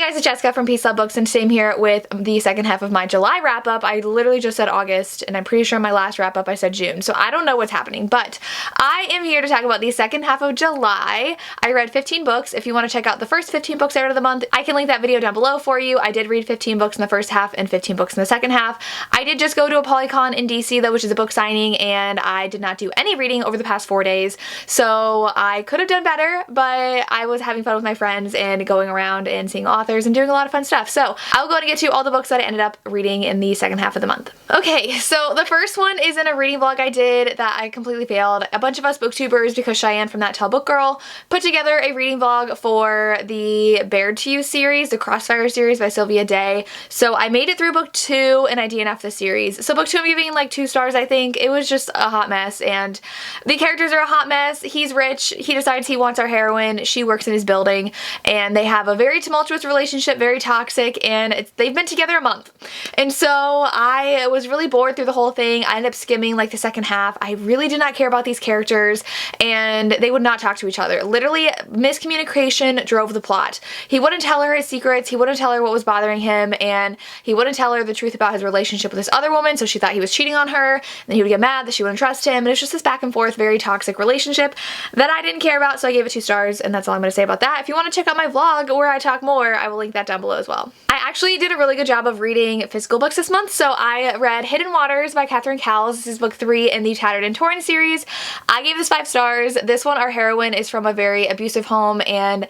guys, it's Jessica from Peace Love Books, and same here with the second half of my July wrap-up. I literally just said August, and I'm pretty sure my last wrap-up I said June, so I don't know what's happening, but I am here to talk about the second half of July. I read 15 books. If you want to check out the first 15 books out of the month, I can link that video down below for you. I did read 15 books in the first half and 15 books in the second half. I did just go to a Polycon in DC though, which is a book signing, and I did not do any reading over the past 4 days, so I could have done better, but I was having fun with my friends and going around and seeing authors and doing a lot of fun stuff. So I'll go and get to all the books that I ended up reading in the second half of the month. Okay, so the first one is in a reading vlog I did that I completely failed. A bunch of us booktubers, because Cheyenne from That Tall Book Girl put together a reading vlog for the Bared to You series, the Crossfire series by Sylvia Day. So I made it through book 2 and I DNF'd the series. So book 2 I'm giving like 2 stars, I think. It was just a hot mess, and the characters are a hot mess. He's rich, he decides he wants our heroine, she works in his building, and they have a very tumultuous relationship, very toxic, and they've been together a month. And so I was really bored through the whole thing. I ended up skimming like the second half. I really did not care about these characters, and they would not talk to each other. Literally, miscommunication drove the plot. He wouldn't tell her his secrets, he wouldn't tell her what was bothering him, and he wouldn't tell her the truth about his relationship with this other woman, so she thought he was cheating on her, and then he would get mad that she wouldn't trust him, and it's just this back and forth, very toxic relationship that I didn't care about, so I gave it 2 stars, and that's all I'm going to say about that. If you want to check out my vlog where I talk more, I will link that down below as well. I actually did a really good job of reading physical books this month, so I read Hidden Waters by Catherine Cowles. This is book 3 in the Tattered and Torn series. I gave this 5 stars. This one, our heroine is from a very abusive home and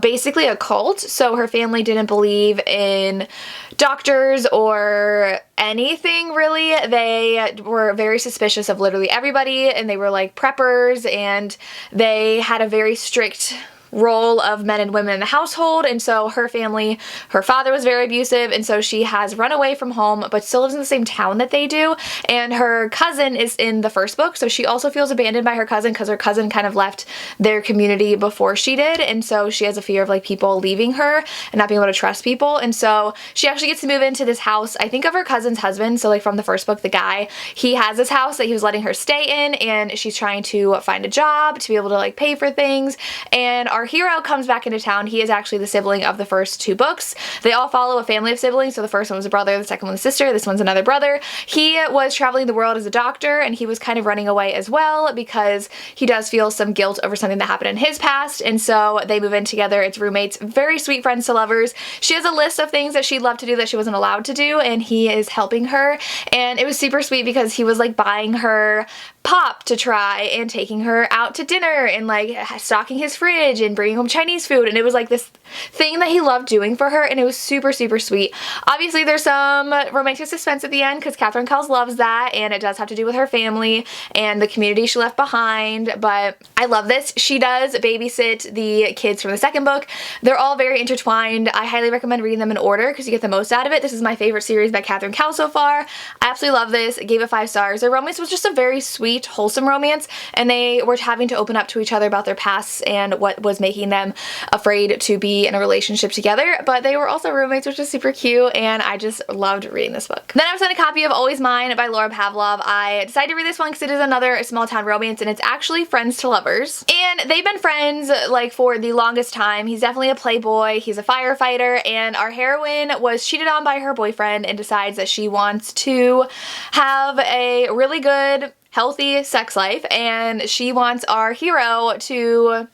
basically a cult, so her family didn't believe in doctors or anything really. They were very suspicious of literally everybody, and they were like preppers, and they had a very strict role of men and women in the household, and so her family, her father was very abusive, and so she has run away from home but still lives in the same town that they do, and her cousin is in the first book, so she also feels abandoned by her cousin because her cousin kind of left their community before she did, and so she has a fear of like people leaving her and not being able to trust people, and so she actually gets to move into this house, I think of her cousin's husband, so like from the first book, the guy, he has this house that he was letting her stay in, and she's trying to find a job to be able to like pay for things, and our hero comes back into town. He is actually the sibling of the first 2 books. They all follow a family of siblings, so the first one was a brother, the second one was a sister, this one's another brother. He was traveling the world as a doctor, and he was kind of running away as well because he does feel some guilt over something that happened in his past, and so they move in together. It's roommates, very sweet friends to lovers. She has a list of things that she'd love to do that she wasn't allowed to do, and he is helping her, and it was super sweet because he was like buying her pop to try and taking her out to dinner and like stocking his fridge and bringing home Chinese food, and it was like this thing that he loved doing for her, and it was super sweet. Obviously there's some romantic suspense at the end because Catherine Cowles loves that, and it does have to do with her family and the community she left behind, but I love this. She does babysit the kids from the second book. They're all very intertwined. I highly recommend reading them in order because you get the most out of it. This is my favorite series by Catherine Cowles so far. I absolutely love this. I gave it 5 stars. Their romance was just a very sweet, wholesome romance, and they were having to open up to each other about their pasts and what was making them afraid to be in a relationship together, but they were also roommates, which is super cute, and I just loved reading this book. Then I was sent a copy of Always Mine by Laura Pavlov. I decided to read this one because it is another small town romance, and it's actually friends to lovers, and they've been friends like for the longest time. He's definitely a playboy, he's a firefighter, and our heroine was cheated on by her boyfriend and decides that she wants to have a really good healthy sex life, and she wants our hero to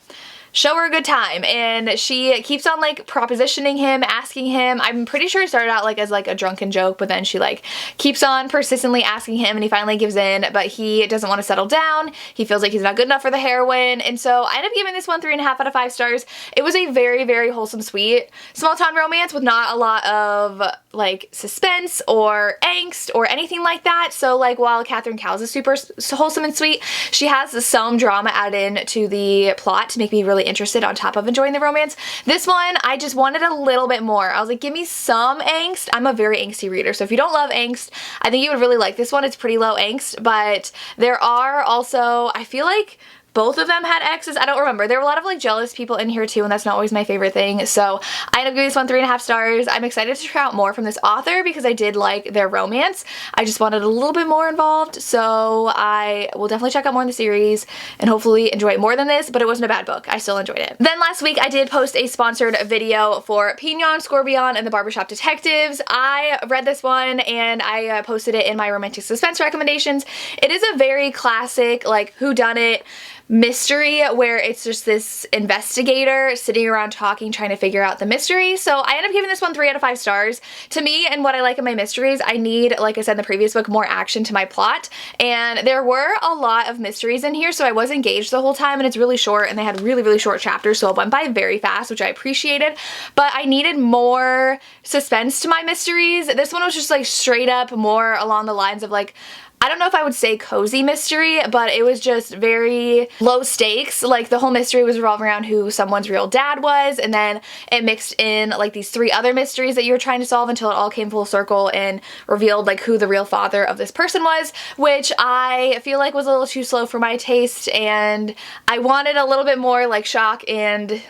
show her a good time, and she keeps on like propositioning him, asking him. I'm pretty sure it started out like as like a drunken joke, but then she like keeps on persistently asking him, and he finally gives in, but he doesn't want to settle down. He feels like he's not good enough for the heroine, and so I ended up giving this one 3.5 out of 5 stars. It was a very wholesome, sweet small town romance with not a lot of like suspense or angst or anything like that. So like while Catherine Cowles is super wholesome and sweet, she has some drama added in to the plot to make me really interested on top of enjoying the romance. This one, I just wanted a little bit more. I was like, give me some angst. I'm a very angsty reader, so if you don't love angst, I think you would really like this one. It's pretty low angst, but there are also, I feel like both of them had exes. I don't remember. There were a lot of like jealous people in here too, and that's not always my favorite thing. So I ended up giving this one 3.5 stars. I'm excited to try out more from this author because I did like their romance. I just wanted a little bit more involved, so I will definitely check out more in the series and hopefully enjoy it more than this, but it wasn't a bad book. I still enjoyed it. Then last week I did post a sponsored video for Pignon, Scorpion, and the Barbershop Detectives. I read this one and I posted it in my romantic suspense recommendations. It is a very classic like whodunit mystery where it's just this investigator sitting around talking, trying to figure out the mystery. So I ended up giving this one 3 out of 5 stars. To me, and what I like in my mysteries, I need, like I said in the previous book, more action to my plot. And there were a lot of mysteries in here, so I was engaged the whole time, and it's really short, and they had really, really short chapters, so it went by very fast, which I appreciated. But I needed more suspense to my mysteries. This one was just like straight up more along the lines of like, I don't know if I would say cozy mystery, but it was just very low stakes. Like the whole mystery was revolving around who someone's real dad was, and then it mixed in like these 3 other mysteries that you were trying to solve until it all came full circle and revealed like who the real father of this person was, which I feel like was a little too slow for my taste, and I wanted a little bit more like shock and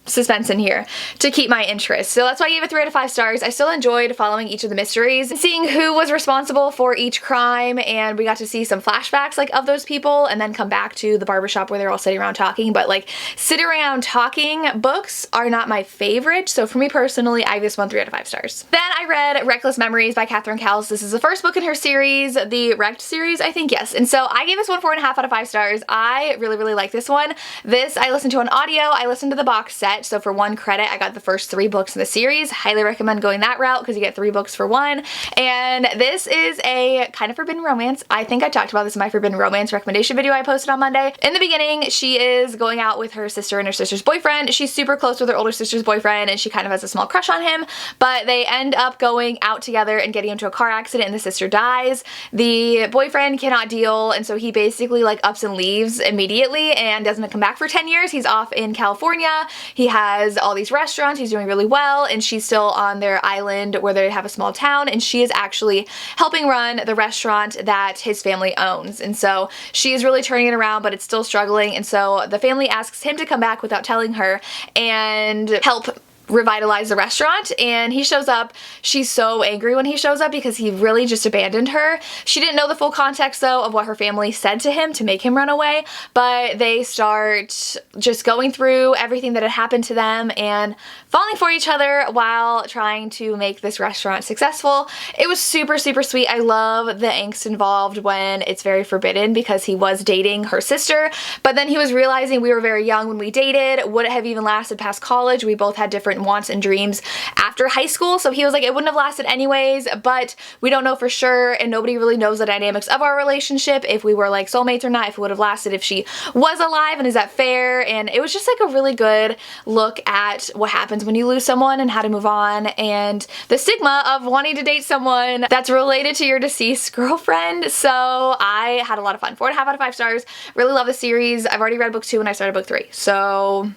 suspense in here to keep my interest. So that's why I gave it 3 out of 5 stars. I still enjoyed following each of the mysteries, seeing who was responsible for each crime, and we got to see some flashbacks like of those people and then come back to the barbershop where they're all sitting around talking. But like sitting around talking books are not my favorite, so for me personally I give this one 3 out of 5 stars. Then I read Reckless Memories by Catherine Cowles. This is the first book in her series, the Wrecked series, I think, yes. And so I gave this one 4.5 out of 5 stars. I really, really like this one. This I listened to on audio. I listened to the box set. So for 1 credit, I got the first 3 books in the series. Highly recommend going that route because you get 3 books for 1. And this is a kind of forbidden romance. I think I talked about this in my forbidden romance recommendation video I posted on Monday. In the beginning, she is going out with her sister and her sister's boyfriend. She's super close with her older sister's boyfriend, and she kind of has a small crush on him, but they end up going out together and getting into a car accident, and the sister dies. The boyfriend cannot deal, and so he basically like ups and leaves immediately and doesn't come back for 10 years. He's off in California. He has all these restaurants. He's doing really well, and she's still on their island where they have a small town, and she is actually helping run the restaurant that his family owns. And so she is really turning it around, but it's still struggling, and so the family asks him to come back without telling her and help revitalize the restaurant, and he shows up. She's so angry when he shows up because he really just abandoned her. She didn't know the full context though of what her family said to him to make him run away, but they start just going through everything that had happened to them and falling for each other while trying to make this restaurant successful. It was super, super sweet. I love the angst involved when it's very forbidden because he was dating her sister, but then he was realizing we were very young when we dated. Would it have even lasted past college? We both had different wants and dreams after high school, so he was like, it wouldn't have lasted anyways, but we don't know for sure, and nobody really knows the dynamics of our relationship, if we were like soulmates or not, if it would have lasted if she was alive, and is that fair? And it was just like a really good look at what happens when you lose someone and how to move on, and the stigma of wanting to date someone that's related to your deceased girlfriend. So I had a lot of fun. 4.5 out of 5 stars. Really love the series. I've already read book 2 and I started book 3, so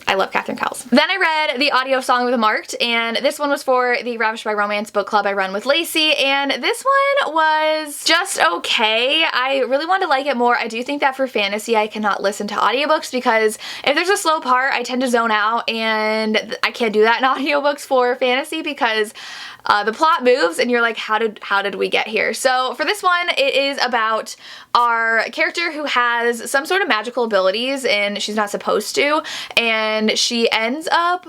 I love Catherine Cowles. Then I read the audio Song with a Marked, and this one was for the Ravish by Romance book club I run with Lacey, and this one was just okay. I really wanted to like it more. I do think that for fantasy I cannot listen to audiobooks because if there's a slow part I tend to zone out, and I can't do that in audiobooks for fantasy because the plot moves and you're like, how did we get here? So for this one, it is about our character who has some sort of magical abilities and she's not supposed to, and she ends up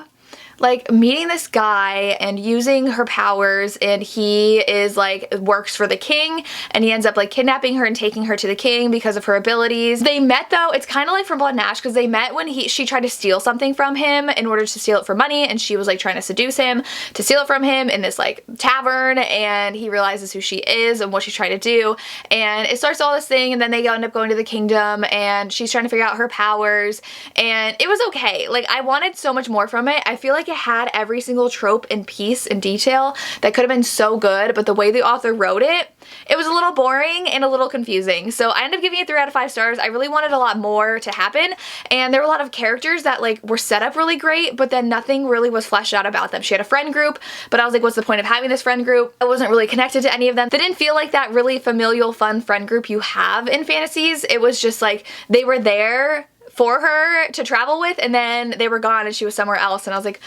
like meeting this guy and using her powers, and he is like works for the king, and he ends up like kidnapping her and taking her to the king because of her abilities. They met though, it's kind of like from Blood and Ash, because they met when she tried to steal something from him in order to steal it for money, and she was like trying to seduce him to steal it from him in this like tavern, and he realizes who she is and what she's trying to do, and it starts all this thing, and then they end up going to the kingdom and she's trying to figure out her powers, and it was okay. Like I wanted so much more from it. I feel like it had every single trope and piece and detail that could have been so good, but the way the author wrote it, it was a little boring and a little confusing. So I ended up giving it 3 out of 5 stars. I really wanted a lot more to happen, and there were a lot of characters that like were set up really great, but then nothing really was fleshed out about them. She had a friend group, but I was like, what's the point of having this friend group? I wasn't really connected to any of them. They didn't feel like that really familial, fun friend group you have in fantasies. It was just like they were there for her to travel with, and then they were gone and she was somewhere else, and I was like,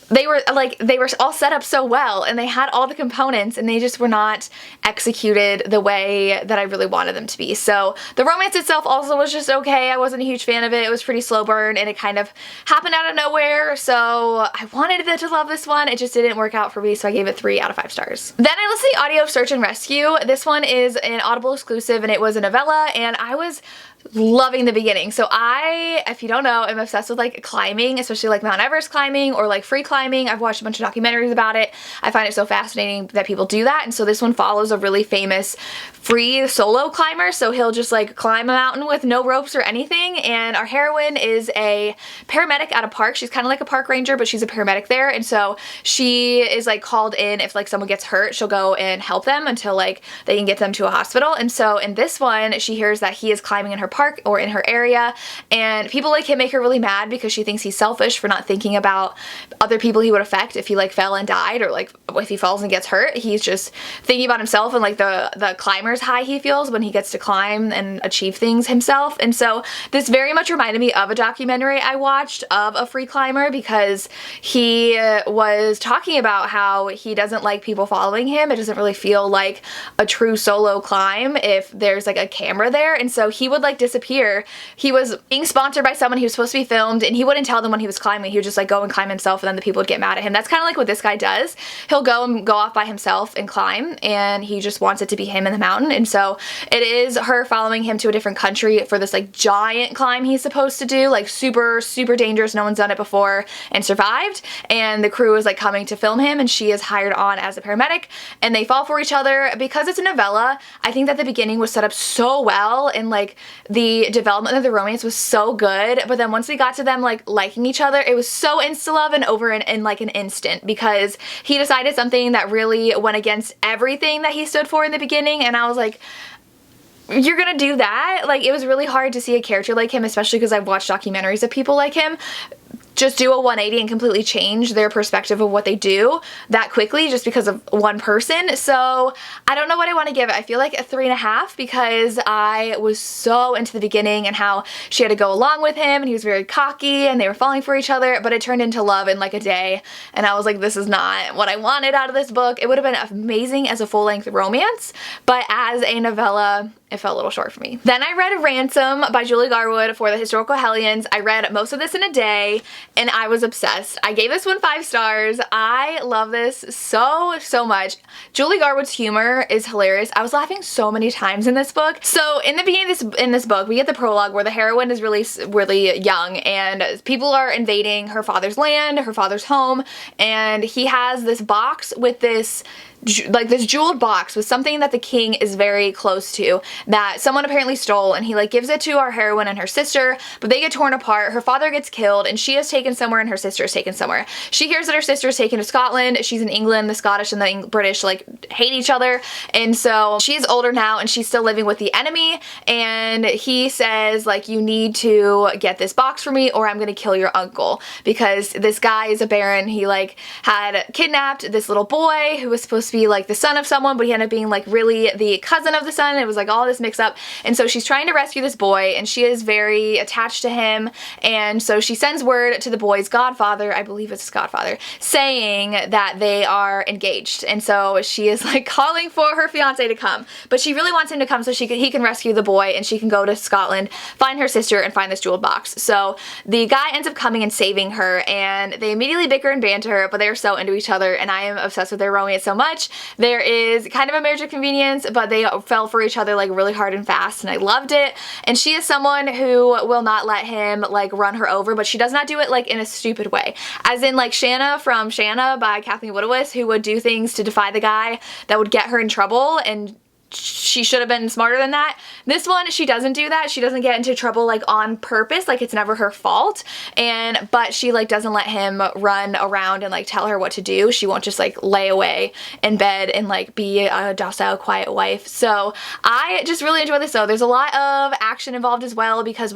they were all set up so well and they had all the components and they just were not executed the way that I really wanted them to be. So the romance itself also was just okay. I wasn't a huge fan of it. It was pretty slow burn and it kind of happened out of nowhere. So I wanted them to love this one. It just didn't work out for me. So I gave it 3 out of 5 stars. Then I listened to the audio of Search and Rescue. This one is an Audible exclusive and it was a novella, and I was loving the beginning. So I, if you don't know, am obsessed with like climbing, especially like Mount Everest climbing or like free climbing. I've watched a bunch of documentaries about it. I find it so fascinating that people do that. And so this one follows a really famous free solo climber. So he'll just like climb a mountain with no ropes or anything. And our heroine is a paramedic at a park. She's kind of like a park ranger, but she's a paramedic there. And so she is like called in if like someone gets hurt, she'll go and help them until like they can get them to a hospital. And so in this one, she hears that he is climbing in her park or in her area, and people like him make her really mad because she thinks he's selfish for not thinking about other people he would affect if he like fell and died, or like if he falls and gets hurt. He's just thinking about himself and like the climber's high he feels when he gets to climb and achieve things himself. And so this very much reminded me of a documentary I watched of a free climber, because he was talking about how he doesn't like people following him. It doesn't really feel like a true solo climb if there's like a camera there, and so he would like disappear. He was being sponsored by someone who was supposed to be filmed, and he wouldn't tell them when he was climbing. He would just like go and climb himself, and then the people would get mad at him. That's kind of like what this guy does. He'll go and go off by himself and climb, and he just wants it to be him in the mountain. And so it is her following him to a different country for this like giant climb he's supposed to do, like super dangerous. No one's done it before and survived, and the crew is like coming to film him, and she is hired on as a paramedic, and they fall for each other. Because it's a novella, I think that the beginning was set up so well, and like the development of the romance was so good, but then once we got to them like liking each other, it was so insta-love and over in like an instant, because he decided something that really went against everything that he stood for in the beginning, and I was like, you're gonna do that? Like, it was really hard to see a character like him, especially because I've watched documentaries of people like him just do a 180 and completely change their perspective of what they do that quickly just because of one person. So I don't know what I want to give it. I feel like a 3.5 because I was so into the beginning and how she had to go along with him, and he was very cocky and they were falling for each other, but it turned into love in like a day, and I was like, this is not what I wanted out of this book. It would have been amazing as a full-length romance, but as a novella, it felt a little short for me. Then I read Ransom by Julie Garwood for the Historical Hellions. I read most of this in a day, and I was obsessed. I gave this one 5 stars. I love this so much. Julie Garwood's humor is hilarious. I was laughing so many times in this book. So in the beginning of this book, we get the prologue where the heroine is really young, and people are invading her father's land, her father's home, and he has this box with this jeweled box with something that the king is very close to that someone apparently stole, and he like gives it to our heroine and her sister, but they get torn apart. Her father gets killed, and she is taken somewhere and her sister is taken somewhere. She hears that her sister is taken to Scotland. She's in England. The Scottish and the British like hate each other, and so she's older now and she's still living with the enemy, and he says like, you need to get this box for me or I'm gonna kill your uncle, because this guy is a baron. He like had kidnapped this little boy who was supposed to be like the son of someone, but he ended up being like really the cousin of the son. It was like all this mix up, and so she's trying to rescue this boy, and she is very attached to him, and so she sends word to the boy's godfather, I believe it's his godfather, saying that they are engaged. And so she is like calling for her fiance to come, but she really wants him to come so he can rescue the boy and she can go to Scotland, find her sister, and find this jeweled box. So the guy ends up coming and saving her, and they immediately bicker and banter, but they're so into each other, and I am obsessed with their romance so much. There is kind of a marriage of convenience, but they fell for each other like really hard and fast, and I loved it. And she is someone who will not let him like run her over, but she does not do it like in a stupid way. As in like Shanna from Shanna by Kathleen Woodowitz, who would do things to defy the guy that would get her in trouble, and she should have been smarter than that. This one, she doesn't do that. She doesn't get into trouble like on purpose, like it's never her fault, but she like doesn't let him run around and like tell her what to do. She won't just like lay away in bed and like be a docile, quiet wife. So I just really enjoy this though. There's a lot of action involved as well, because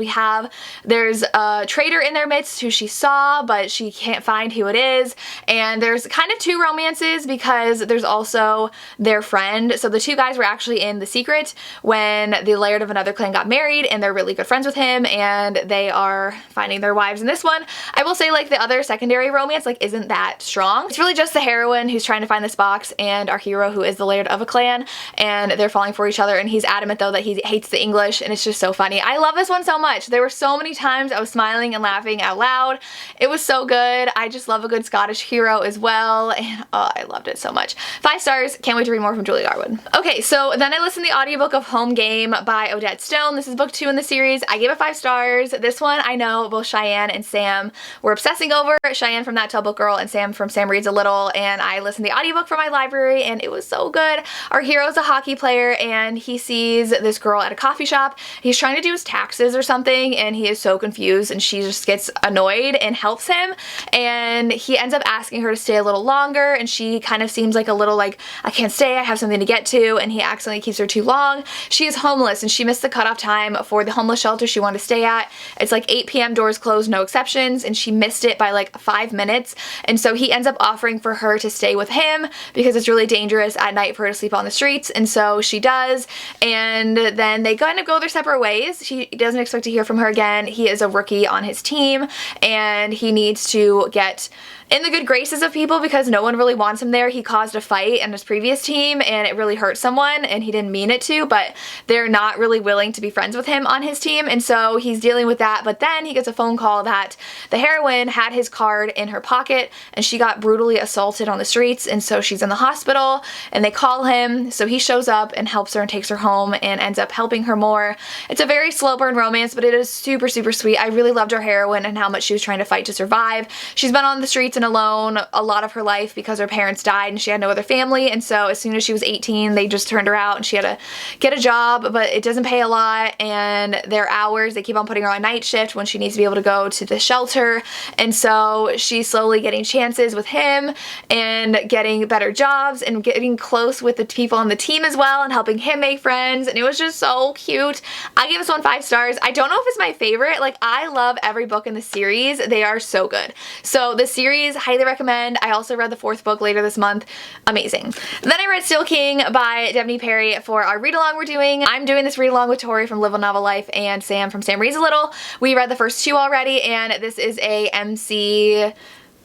there's a traitor in their midst who she saw, but she can't find who it is, and there's kind of 2 romances because there's also their friend. So the 2 guys were actually actually in The Secret when the laird of another clan got married and they're really good friends with him and they are finding their wives in this one. I will say like the other secondary romance like isn't that strong. It's really just the heroine who's trying to find this box and our hero who is the laird of a clan, and they're falling for each other, and he's adamant though that he hates the English, and it's just so funny. I love this one so much. There were so many times I was smiling and laughing out loud. It was so good. I just love a good Scottish hero as well, and oh, I loved it so much. 5 stars. Can't wait to read more from Julie Garwood. Okay, so then I listened to the audiobook of Home Game by Odette Stone. This is book 2 in the series. I gave it 5 stars. This one I know both Cheyenne and Sam were obsessing over. Cheyenne from That Tall Book Girl and Sam from Sam Reads a Little, and I listened to the audiobook from my library and it was so good. Our hero's a hockey player and he sees this girl at a coffee shop. He's trying to do his taxes or something and he is so confused, and she just gets annoyed and helps him, and he ends up asking her to stay a little longer, and she kind of seems like a little like, I can't stay, I have something to get to, and he accidentally keeps her too long. She is homeless and she missed the cutoff time for the homeless shelter she wanted to stay at. It's like 8 p.m. doors closed, no exceptions, and she missed it by like 5 minutes, and so he ends up offering for her to stay with him because it's really dangerous at night for her to sleep on the streets, and so she does, and then they kind of go their separate ways. He doesn't expect to hear from her again. He is a rookie on his team and he needs to get in the good graces of people because no one really wants him there. He caused a fight in his previous team and it really hurt someone, and he didn't mean it to, but they're not really willing to be friends with him on his team, and so he's dealing with that. But then he gets a phone call that the heroine had his card in her pocket and she got brutally assaulted on the streets, and so she's in the hospital, and they call him, so he shows up and helps her and takes her home and ends up helping her more. It's a very slow burn romance, but it is super sweet. I really loved our heroine and how much she was trying to fight to survive. She's been on the streets and alone a lot of her life because her parents died and she had no other family, and so as soon as she was 18 they just turned her out and she had to get a job, but it doesn't pay a lot, and their hours, they keep on putting her on night shift when she needs to be able to go to the shelter, and so she's slowly getting chances with him and getting better jobs and getting close with the people on the team as well and helping him make friends, and it was just so cute. I gave this one 5 stars. I don't know if it's my favorite. Like, I love every book in the series. They are so good. So the series, highly recommend. I also read the 4th book later this month. Amazing. Then I read Still King by Devney Perry for our read along we're doing. I'm doing this read along with Tori from Live a Novel Life and Sam from Sam Reads a Little. We read the first 2 already, and this is a MC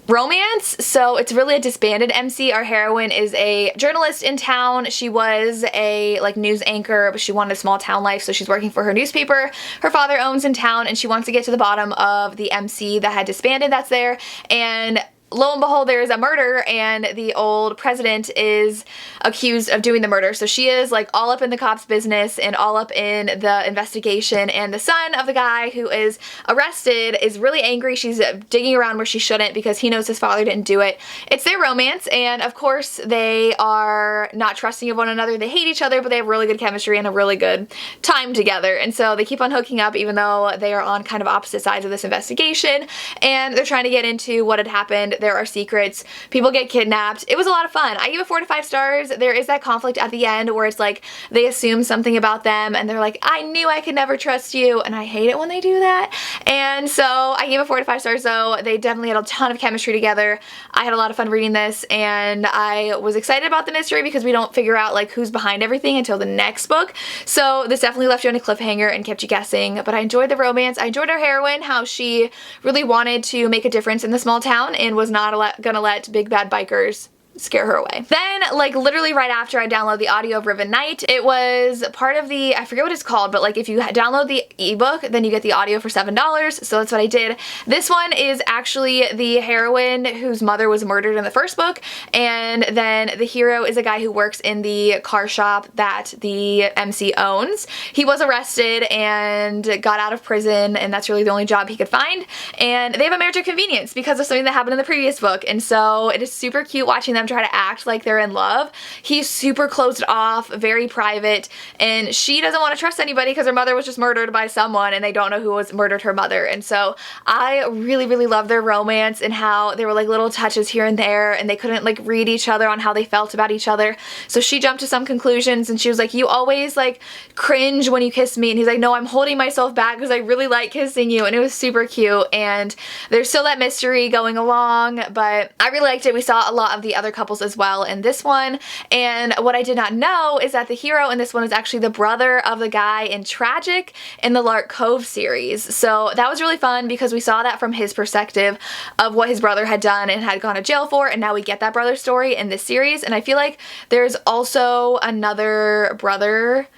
romance, so it's really a disbanded MC. Our heroine is a journalist in town. She was a like news anchor, but she wanted a small town life, so she's working for her newspaper her father owns in town, and she wants to get to the bottom of the MC that had disbanded that's there, and lo and behold, there is a murder, and the old president is accused of doing the murder. So she is like all up in the cops' business and all up in the investigation, and the son of the guy who is arrested is really angry. She's digging around where she shouldn't because he knows his father didn't do it. It's their romance, and of course they are not trusting of one another. They hate each other, but they have really good chemistry and a really good time together, and so they keep on hooking up even though they are on kind of opposite sides of this investigation, and they're trying to get into what had happened. There are secrets. People get kidnapped. It was a lot of fun. I gave it 4 to 5 stars. There is that conflict at the end where it's like they assume something about them and they're like, I knew I could never trust you, and I hate it when they do that. And so I gave it 4 to 5 stars though. They definitely had a ton of chemistry together. I had a lot of fun reading this, and I was excited about the mystery because we don't figure out like who's behind everything until the next book. So this definitely left you on a cliffhanger and kept you guessing, but I enjoyed the romance. I enjoyed our heroine, how she really wanted to make a difference in the small town and was not gonna let big bad bikers scare her away. Then, like literally right after I downloaded the audio of Riven Knight, it was part of the, I forget what it's called, but like if you download the ebook, then you get the audio for $7, so that's what I did. This one is actually the heroine whose mother was murdered in the first book, and then the hero is a guy who works in the car shop that the MC owns. He was arrested and got out of prison, and that's really the only job he could find, and they have a marriage of convenience because of something that happened in the previous book, and so it is super cute watching them try to act like they're in love. He's super closed off, very private, and she doesn't want to trust anybody because her mother was just murdered by someone and they don't know who was murdered her mother. And so I really love their romance and how there were like little touches here and there, and they couldn't like read each other on how they felt about each other. So she jumped to some conclusions and she was like, you always like cringe when you kiss me, and he's like, no, I'm holding myself back because I really like kissing you. And it was super cute, and there's still that mystery going along, but I really liked it. We saw a lot of the other couples as well in this one. And what I did not know is that the hero in this one is actually the brother of the guy in Tragic in the Lark Cove series. So that was really fun because we saw that from his perspective of what his brother had done and had gone to jail for, and now we get that brother story in this series. And I feel like there's also another brother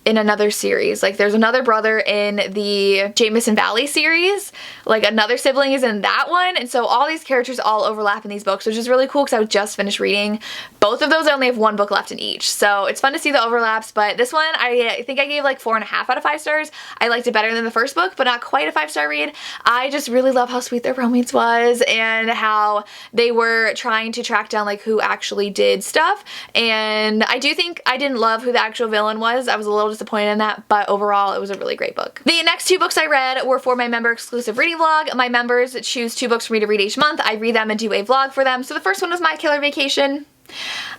in another series. Like there's another brother in the Jameson Valley series, like another sibling is in that one, and so all these characters all overlap in these books, which is really cool because I just finished reading both of those. I only have one book left in each, so it's fun to see the overlaps. But this one I think I gave like 4.5 out of 5 stars. I liked it better than the first book, but not quite a 5-star read. I just really love how sweet their romance was and how they were trying to track down like who actually did stuff, and I do think I didn't love who the actual villain was. I was a little disappointed in that, but overall it was a really great book. The next 2 books I read were for my member exclusive reading vlog. My members choose 2 books for me to read each month. I read them and do a vlog for them. So the first one was My Killer Vacation.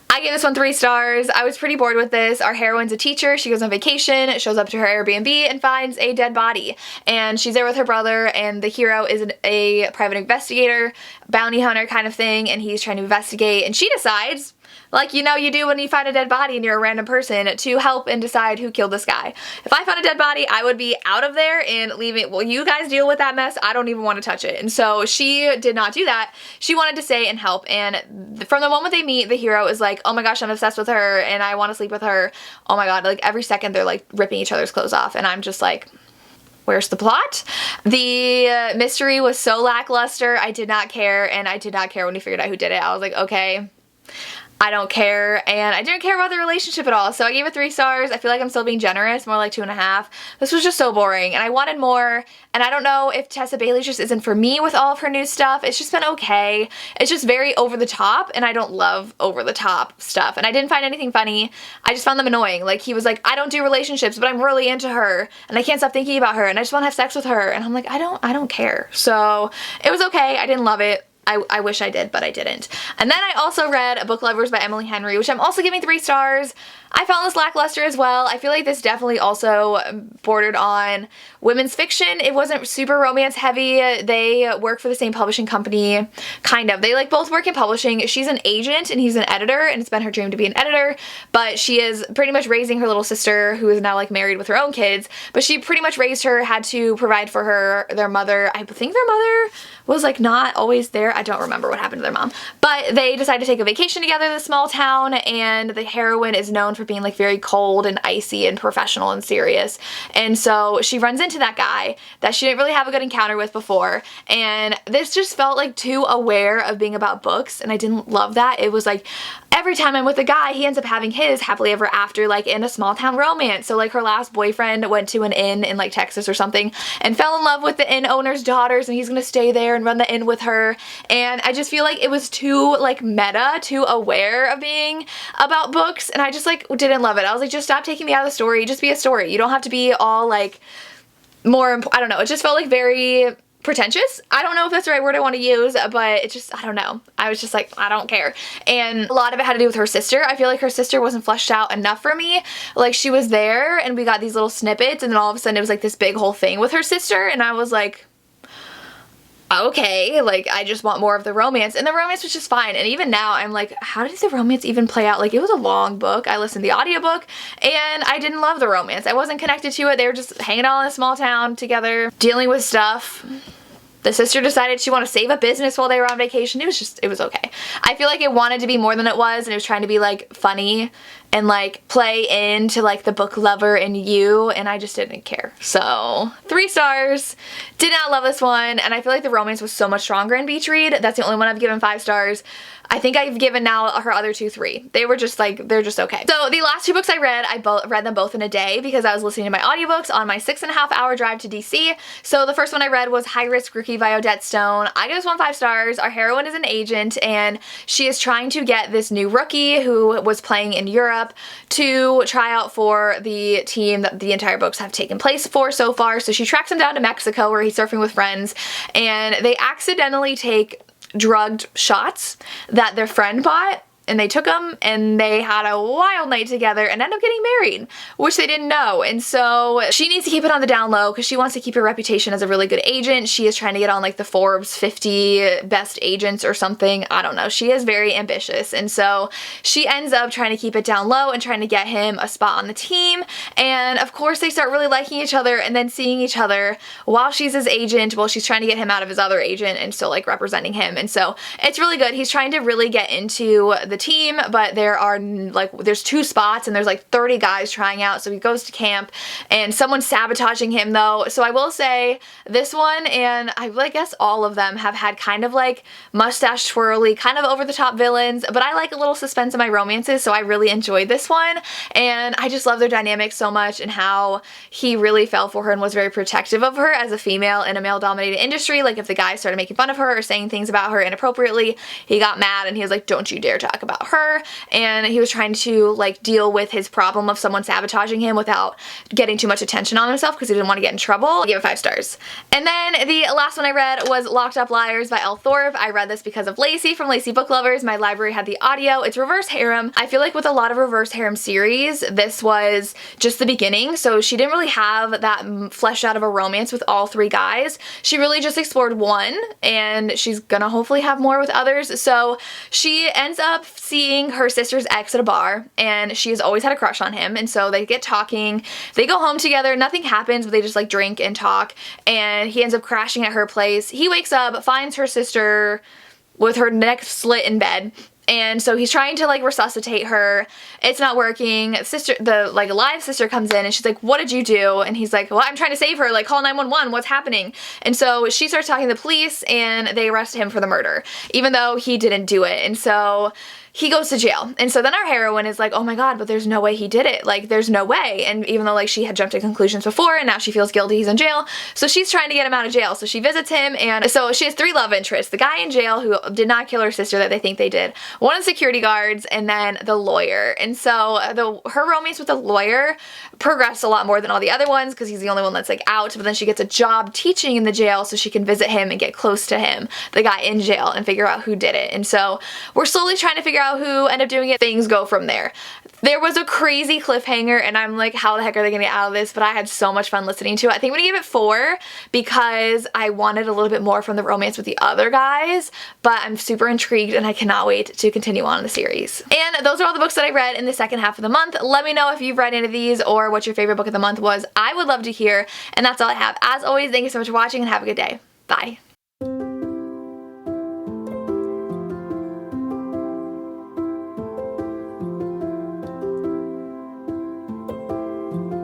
I gave this one 3 stars. I was pretty bored with this. Our heroine's a teacher. She goes on vacation, shows up to her Airbnb and finds a dead body. And she's there with her brother, and the hero is a private investigator, bounty hunter kind of thing, and he's trying to investigate, and she decides, like you know you do when you find a dead body and you're a random person, to help and decide who killed this guy. If I found a dead body, I would be out of there and leaving. Well, you guys deal with that mess. I don't even want to touch it. And so she did not do that. She wanted to stay and help. And from the moment they meet, the hero is like, oh my gosh, I'm obsessed with her and I want to sleep with her. Oh my god, like every second they're like ripping each other's clothes off. And I'm just like, where's the plot? The mystery was so lackluster. I did not care, and I did not care when we figured out who did it. I was like, okay, I don't care, and I didn't care about the relationship at all, so I gave it 3 stars. I feel like I'm still being generous, more like 2.5. This was just so boring, and I wanted more, and I don't know if Tessa Bailey just isn't for me with all of her new stuff. It's just been okay. It's just very over the top, and I don't love over the top stuff, and I didn't find anything funny. I just found them annoying. Like, he was like, I don't do relationships, but I'm really into her, and I can't stop thinking about her, and I just want to have sex with her, and I'm like, I don't care. So it was okay. I didn't love it. I wish I did, but I didn't. And then I also read Book Lovers by Emily Henry, which I'm also giving 3 stars. I found this lackluster as well. I feel like this definitely also bordered on women's fiction. It wasn't super romance heavy. They work for the same publishing company, kind of. They like both work in publishing. She's an agent and he's an editor, and it's been her dream to be an editor, but she is pretty much raising her little sister, who is now like married with her own kids, but she pretty much raised her, had to provide for her. Their mother, I think their mother was like not always there. I don't remember what happened to their mom, but they decided to take a vacation together in this small town, and the heroine is known for being like very cold and icy and professional and serious. And so she runs into that guy that she didn't really have a good encounter with before, and this just felt like too aware of being about books, and I didn't love that. It was like every time I'm with a guy, he ends up having his happily ever after, like in a small town romance. So like her last boyfriend went to an inn in like Texas or something and fell in love with the inn owner's daughters, and he's gonna stay there and run the inn with her. And I just feel like it was too like meta, too aware of being about books, and I just like didn't love it. I was like, just stop taking me out of the story. Just be a story. You don't have to be all like more, I don't know. It just felt like very pretentious. I don't know if that's the right word I want to use, but it just, I don't know. I was just like, I don't care. And a lot of it had to do with her sister. I feel like her sister wasn't fleshed out enough for me. Like, she was there and we got these little snippets, and then all of a sudden it was like this big whole thing with her sister, and I was like, okay, like I just want more of the romance, and the romance was just fine. And even now I'm like, how did the romance even play out? Like, it was a long book. I listened to the audiobook and I didn't love the romance. I wasn't connected to it. They were just hanging out in a small town together, dealing with stuff. The sister decided she wanted to save a business while they were on vacation. It was okay. I feel like it wanted to be more than it was, and it was trying to be like funny and like play into like the book lover in you, and I just didn't care. So 3 stars. Did not love this one, and I feel like the romance was so much stronger in Beach Read. That's the only one I've given 5 stars. I think I've given now her other 2 3. They were just like, they're just okay. So the last 2 books I read them both in a day because I was listening to my audiobooks on my 6.5 hour drive to DC. So the first one I read was High Risk Rookie by Odette Stone. I give this one 5 stars. Our heroine is an agent, and she is trying to get this new rookie who was playing in Europe to try out for the team that the entire books have taken place for so far. So she tracks him down to Mexico where he's surfing with friends, and they accidentally take drugged shots that their friend bought, and they took him and they had a wild night together and ended up getting married, which they didn't know. And so she needs to keep it on the down low because she wants to keep her reputation as a really good agent. She is trying to get on like the Forbes 50 best agents or something. I don't know. She is very ambitious. And so she ends up trying to keep it down low and trying to get him a spot on the team. And of course they start really liking each other and then seeing each other while she's his agent, while she's trying to get him out of his other agent and still like representing him. And so it's really good. He's trying to really get into the team, but there's 2 spots and there's like 30 guys trying out. So he goes to camp and someone's sabotaging him though. So I will say this one, and I guess all of them, have had kind of like mustache twirly, kind of over the top villains, but I like a little suspense in my romances, so I really enjoyed this one. And I just love their dynamic so much and how he really fell for her and was very protective of her as a female in a male-dominated industry. Like if the guy started making fun of her or saying things about her inappropriately, he got mad and he was like, don't you dare talk about her. And he was trying to like deal with his problem of someone sabotaging him without getting too much attention on himself because he didn't want to get in trouble. I gave it 5 stars. And then the last one I read was Locked Up Liars by Elle Thorpe. I read this because of Lacey from Lacey Book Lovers. My library had the audio. It's reverse harem. I feel like with a lot of reverse harem series, this was just the beginning. So she didn't really have that fleshed out of a romance with all 3 guys. She really just explored one, and she's gonna hopefully have more with others. So she ends up seeing her sister's ex at a bar, and she has always had a crush on him. And so they get talking. They go home together. Nothing happens, but they just like drink and talk. And he ends up crashing at her place. He wakes up, finds her sister with her neck slit in bed. And so he's trying to like resuscitate her. It's not working. The like live sister comes in and she's like, what did you do? And he's like, well, I'm trying to save her. Like, call 911. What's happening? And so she starts talking to the police and they arrest him for the murder, even though he didn't do it. And so he goes to jail. And so then our heroine is like, oh my god, but there's no way he did it. Like, there's no way. And even though like she had jumped to conclusions before and now she feels guilty he's in jail, so she's trying to get him out of jail. So she visits him, and so she has 3 love interests: the guy in jail who did not kill her sister that they think they did, one of the security guards, and then the lawyer. And so her romance with the lawyer progressed a lot more than all the other ones because he's the only one that's like out, but then she gets a job teaching in the jail so she can visit him and get close to him, the guy in jail, and figure out who did it. And so we're slowly trying to figure out who ended up doing it. Things go from there. There was a crazy cliffhanger and I'm like, how the heck are they gonna get out of this? But I had so much fun listening to it. I think I'm gonna give it 4 because I wanted a little bit more from the romance with the other guys, but I'm super intrigued and I cannot wait to continue on in the series. And those are all the books that I read in the second half of the month. Let me know if you've read any of these or what your favorite book of the month was. I would love to hear, and that's all I have. As always, thank you so much for watching and have a good day. Bye.